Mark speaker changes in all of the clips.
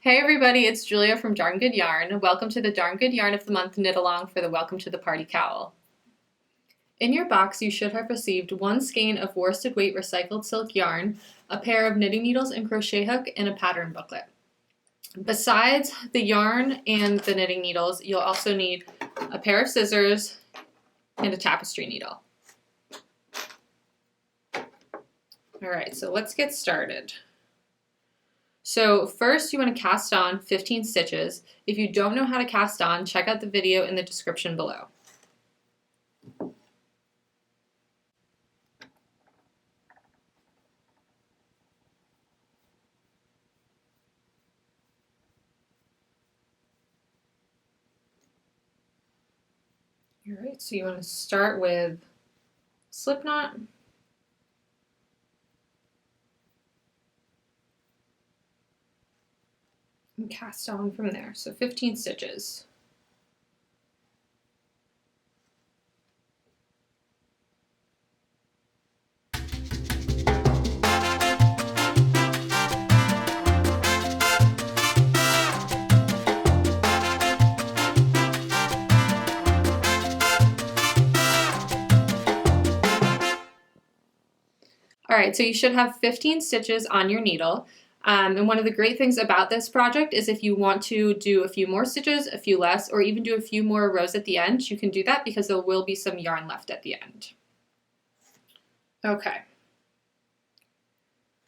Speaker 1: Hey everybody, it's Julia from Darn Good Yarn. Welcome to the Darn Good Yarn of the Month knit along for the Welcome to the Party cowl. In your box, you should have received one skein of worsted weight recycled silk yarn, a pair of knitting needles and crochet hook, and a pattern booklet. Besides the yarn and the knitting needles, you'll also need a pair of scissors and a tapestry needle. Alright, so let's get started. So first you want to cast on 15 stitches. If you don't know how to cast on, check out the video in the description below. Alright, so you want to start with slip knot. And cast on from there, so 15 stitches. Alright, so you should have 15 stitches on your needle. And one of the great things about this project is if you want to do a few more stitches, a few less, or even do a few more rows at the end, you can do that because there will be some yarn left at the end. Okay.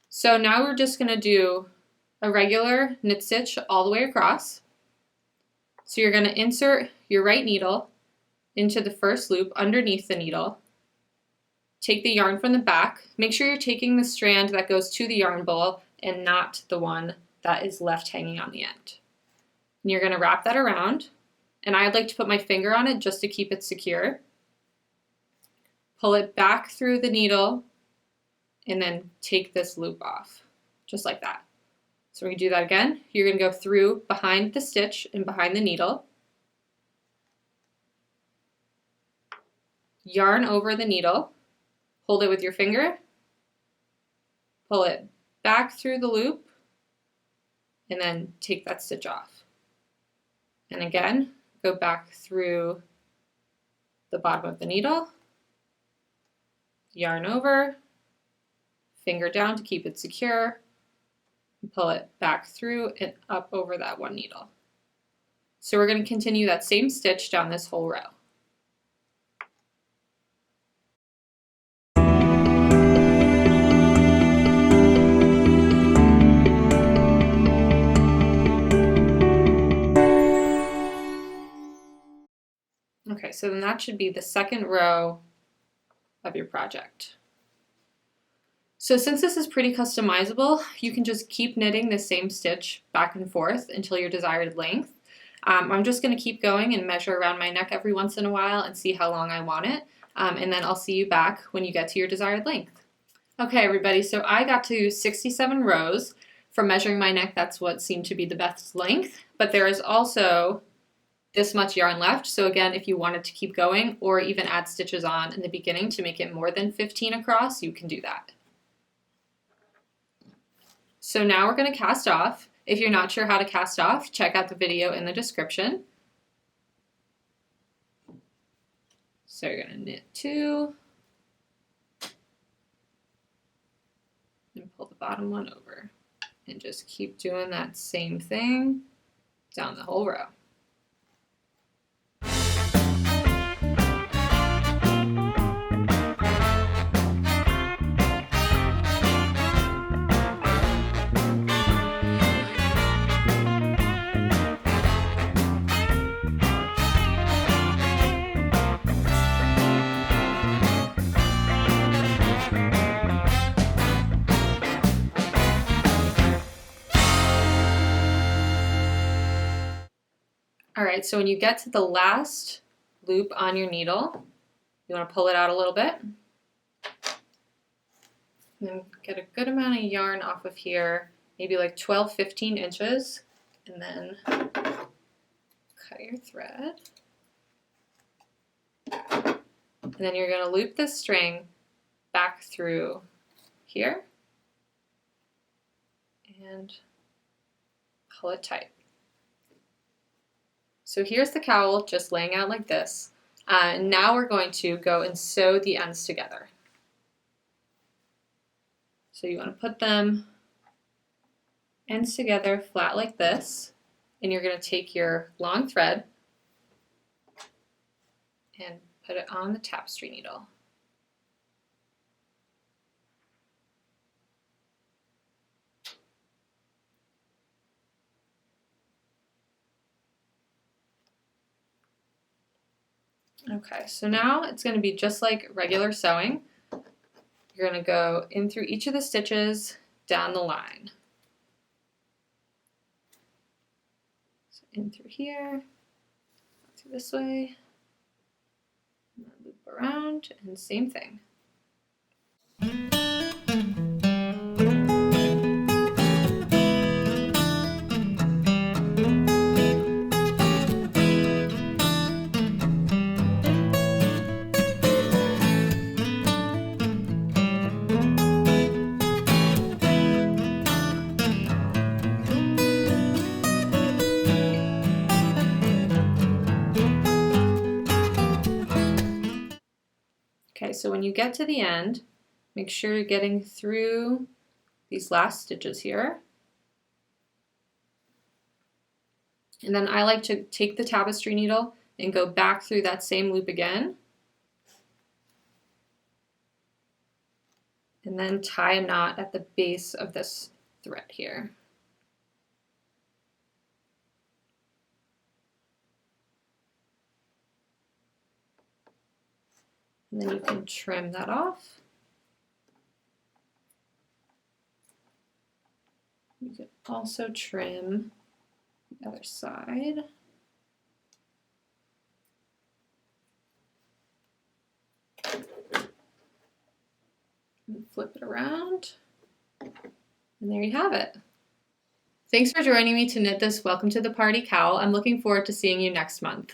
Speaker 1: So now we're just going to do a regular knit stitch all the way across. So you're going to insert your right needle into the first loop underneath the needle. Take the yarn from the back. Make sure you're taking the strand that goes to the yarn bowl and not the one that is left hanging on the end. And you're going to wrap that around, and I'd like to put my finger on it just to keep it secure. Pull it back through the needle and then take this loop off, just like that. So when you do that again, you're going to go through behind the stitch and behind the needle. Yarn over the needle, hold it with your finger, pull it back through the loop, and then take that stitch off. And again, go back through the bottom of the needle, yarn over, finger down to keep it secure, and pull it back through and up over that one needle. So we're going to continue that same stitch down this whole row. Okay, so then that should be the second row of your project. So since this is pretty customizable, you can just keep knitting the same stitch back and forth until your desired length. I'm just going to keep going and measure around my neck every once in a while and see how long I want it, and then I'll see you back when you get to your desired length. Okay, everybody, so I got to 67 rows. From measuring my neck, that's what seemed to be the best length, but there is also this much yarn left. So again, if you wanted to keep going or even add stitches on in the beginning to make it more than 15 across, you can do that. So now we're going to cast off. If you're not sure how to cast off, check out the video in the description. So you're going to knit 2 and pull the bottom one over and just keep doing that same thing down the whole row. Alright, so when you get to the last loop on your needle, you want to pull it out a little bit. And then get a good amount of yarn off of here, maybe like 12-15 inches, and then cut your thread. And then you're going to loop this string back through here and pull it tight. So here's the cowl just laying out like this. Now we're going to go and sew the ends together. So you want to put them ends together flat like this, and you're going to take your long thread and put it on the tapestry needle. Okay, so now it's going to be just like regular sewing. You're going to go in through each of the stitches down the line. So in through here, through this way, and then loop around, and same thing. Okay, so when you get to the end, make sure you're getting through these last stitches here. And then I like to take the tapestry needle and go back through that same loop again. And then tie a knot at the base of this thread here. And then you can trim that off. You can also trim the other side. And flip it around. And there you have it. Thanks for joining me to knit this Welcome to the Party cowl. I'm looking forward to seeing you next month.